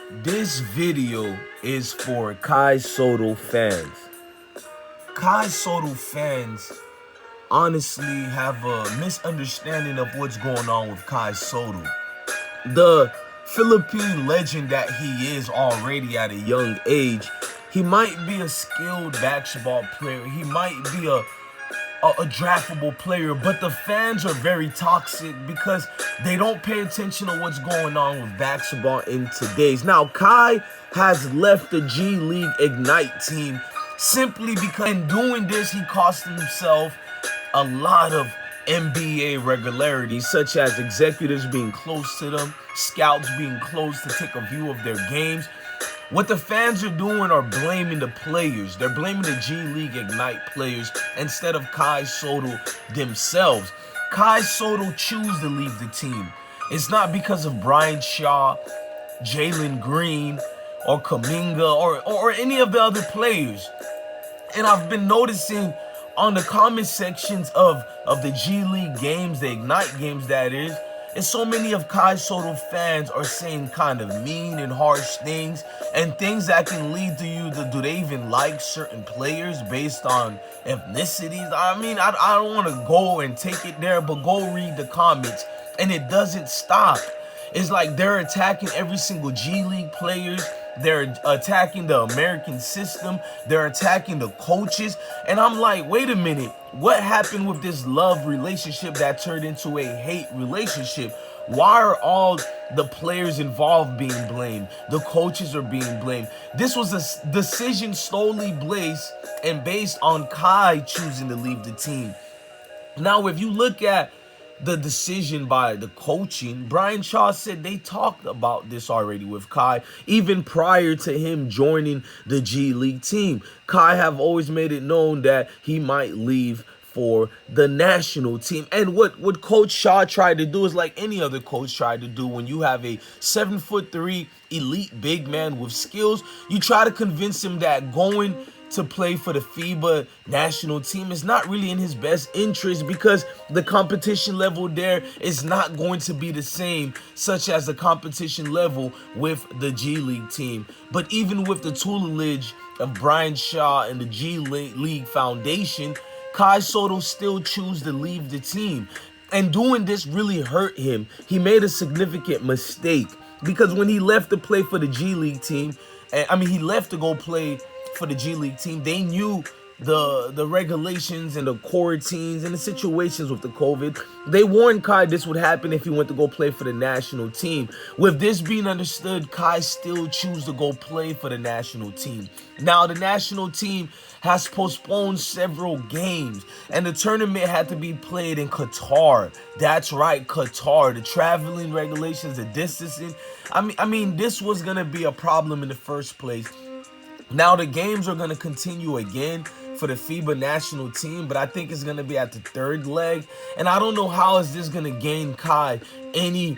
This video is for Kai Sotto fans. Kai Sotto fans honestly have a misunderstanding of what's going on with Kai Sotto. The Philippine legend that he is already at a young age, he might be a skilled basketball player. He might be a draftable player, but the fans are very toxic because they don't pay attention to what's going on with basketball in today's. Now, Kai has left the G League Ignite team simply because in doing this, he cost himself a lot of NBA regularity, such as executives being close to them, scouts being close to take a view of their games. What the fans are doing are blaming the players. They're blaming the G League Ignite players instead of Kai Sotto themselves. Kai Sotto chose to leave the team. It's not because of Brian Shaw, Jalen Green, or Kuminga, or any of the other players. And I've been noticing on the comment sections of the G League games, the Ignite games that is, and so many of Kai Sotto fans are saying kind of mean and harsh things and things that can lead to you to, do they even like certain players based on ethnicities? I mean, I don't want to go and take it there, but go read the comments and it doesn't stop. It's like they're attacking every single G League players. They're attacking the American system. They're attacking the coaches. And I'm like, wait a minute. What happened with this love relationship that turned into a hate relationship? Why are all the players involved being blamed? The coaches are being blamed. This was a decision solely based on Kai choosing to leave the team. Now, if you look at the decision by the coaching, Brian Shaw said they talked about this already with Kai, even prior to him joining the G League team. Kai have always made it known that he might leave for the national team. And what Coach Shaw tried to do is like any other coach tried to do. When you have a 7'3" elite big man with skills, you try to convince him that going to play for the FIBA national team is not really in his best interest because the competition level there is not going to be the same, such as the competition level with the G League team. But even with the tutelage of Brian Shaw and the G League Foundation, Kai Sotto still chose to leave the team. And doing this really hurt him. He made a significant mistake because when he left to play for the G League team, he left to go play for the G League team, they knew the regulations and the quarantines and the situations with the COVID. They warned Kai this would happen if he went to go play for the national team. With this being understood, Kai still chose to go play for the national team. Now, the national team has postponed several games, and the tournament had to be played in Qatar. That's right, Qatar. The traveling regulations, the distancing. I mean, this was going to be a problem in the first place. Now, the games are going to continue again for the FIBA national team, but I think it's going to be at the third leg. And I don't know how is this going to gain Kai any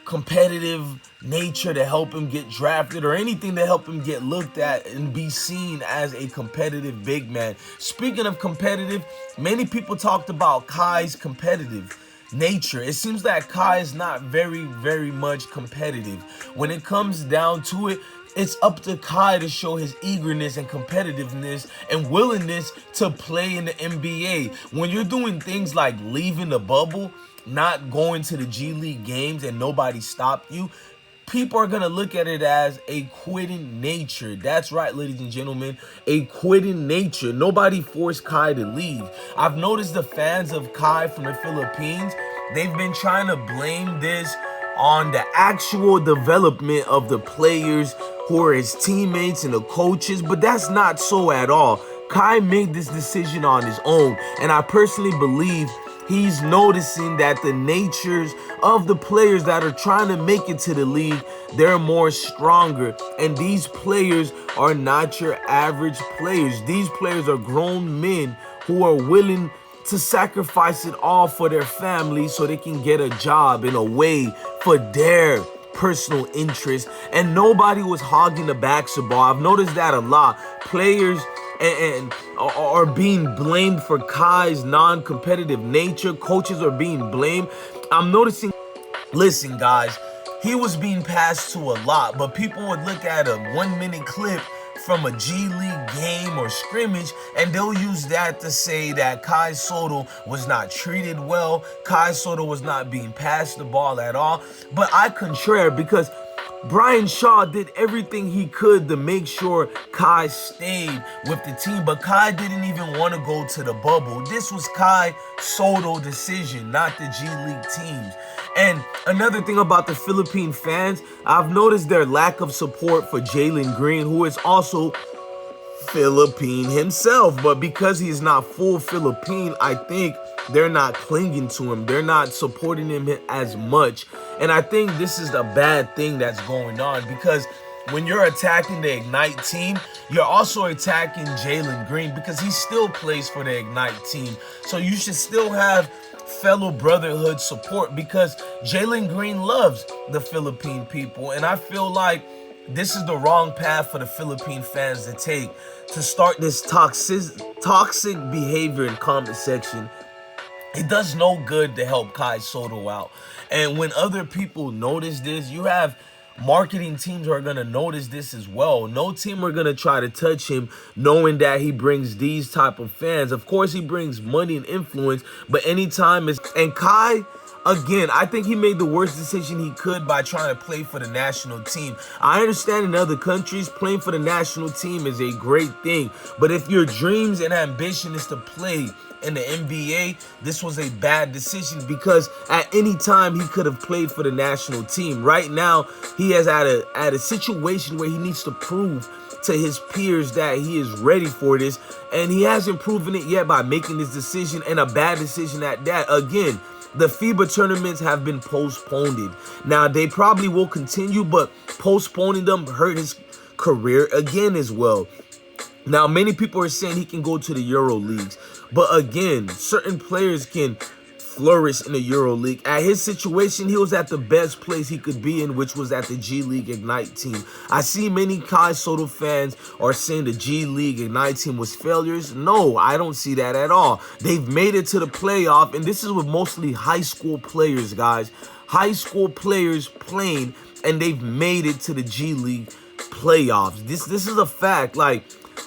competitive nature to help him get drafted or anything to help him get looked at and be seen as a competitive big man. Speaking of competitive, many people talked about Kai's competitive nature. It seems that Kai is not very much competitive. When it comes down to it, it's up to Kai to show his eagerness and competitiveness and willingness to play in the NBA. When you're doing things like leaving the bubble, not going to the G League games and nobody stopped you, people are going to look at it as a quitting nature. That's right, ladies and gentlemen, a quitting nature. Nobody forced Kai to leave. I've noticed the fans of Kai from the Philippines, they've been trying to blame this on the actual development of the players who are his teammates and the coaches, but that's not so at all. Kai made this decision on his own, and I personally believe he's noticing that the natures of the players that are trying to make it to the league, they're more stronger, and these players are not your average players. These players are grown men who are willing to sacrifice it all for their family so they can get a job in a way for their personal interest, and nobody was hogging the basketball. I've noticed that a lot. Players and are being blamed for Kai's non-competitive nature. Coaches are being blamed. I'm noticing. Listen, guys, he was being passed to a lot, but people would look at a 1-minute clip from a G League game or scrimmage, and they'll use that to say that Kai Sotto was not treated well, Kai Sotto was not being passed the ball at all. But I contrare, because Brian Shaw did everything he could to make sure Kai stayed with the team, but Kai didn't even want to go to the bubble. This was Kai Sotto decision, not the G League teams. And another thing about the Philippine fans, I've noticed their lack of support for Jalen Green, who is also Philippine himself, but because he's not full Philippine, I think they're not clinging to him. They're not supporting him as much. And I think this is the bad thing that's going on, because when you're attacking the Ignite team, you're also attacking Jalen Green, because he still plays for the Ignite team. So you should still have fellow brotherhood support, because Jalen Green loves the Philippine people. And I feel like this is the wrong path for the Philippine fans to take, to start this toxic behavior in comment section. It does no good to help Kai Sotto out. And when other people notice this, you have marketing teams who are going to notice this as well. No team are going to try to touch him knowing that he brings these type of fans. Of course, he brings money and influence, but anytime it's... And Kai, again, I think he made the worst decision he could by trying to play for the national team. I understand in other countries, playing for the national team is a great thing. But if your dreams and ambition is to play in the NBA, this was a bad decision, because at any time he could have played for the national team. Right now, he is at a situation where he needs to prove to his peers that he is ready for this, and he hasn't proven it yet by making this decision, and a bad decision at that. Again, the FIBA tournaments have been postponed. Now, they probably will continue, but postponing them hurt his career again as well. Now, many people are saying he can go to the Euro Leagues, but again, certain players can flourish in the Euro League. At his situation, he was at the best place he could be in, which was at the G League Ignite team. I see many Kai Sotto fans are saying the G League Ignite team was failures. No, I don't see that at all. They've made it to the playoff, and this is with mostly high school players, guys. High school players playing, and they've made it to the G League playoffs. This is a fact. Like,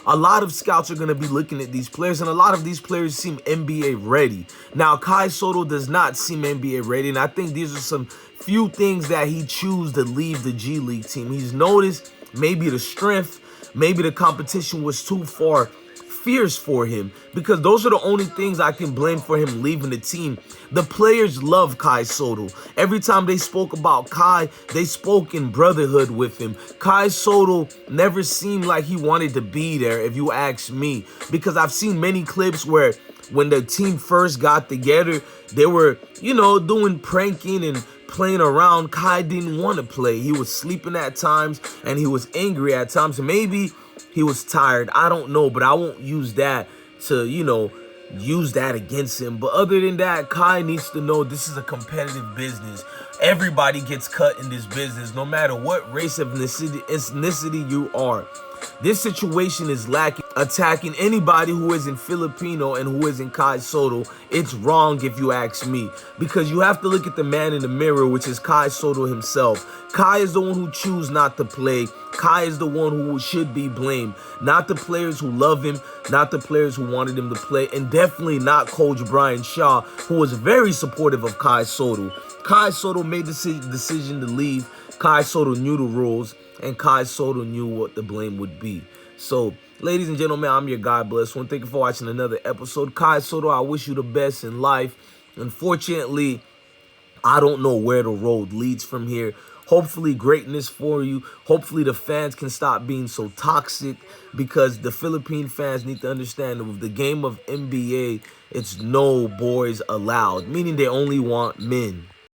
a lot of scouts are going to be looking at these players, and a lot of these players seem NBA ready. Now, Kai Sotto does not seem NBA ready, and I think these are some few things that he chose to leave the G League team. He's noticed maybe the strength, maybe the competition was too far fierce for him, because those are the only things I can blame for him leaving the team. The players love Kai Sotto. Every time they spoke about Kai, they spoke in brotherhood with him. Kai Sotto never seemed like he wanted to be there, if you ask me, because I've seen many clips where when the team first got together, they were, doing pranking and playing around. Kai didn't want to play. He was sleeping at times, and he was angry at times. Maybe he was tired. I don't know, but I won't use that to, use that against him. But other than that, Kai needs to know this is a competitive business. Everybody gets cut in this business, no matter what race, ethnicity you are. This situation is lacking. Attacking anybody who isn't Filipino and who isn't Kai Sotto, it's wrong if you ask me, because you have to look at the man in the mirror, which is Kai Sotto himself. Kai is the one who chose not to play. Kai is the one who should be blamed, not the players who love him, not the players who wanted him to play, and definitely not Coach Brian Shaw, who was very supportive of Kai Sotto. Kai Sotto made the decision to leave. Kai Sotto knew the rules, and Kai Sotto knew what the blame would be. So, ladies and gentlemen, I'm your God Bless one. Thank you for watching another episode. Kai Sotto, I wish you the best in life. Unfortunately, I don't know where the road leads from here. Hopefully greatness for you. Hopefully the fans can stop being so toxic, because the Philippine fans need to understand that with the game of NBA, it's no boys allowed, meaning they only want men.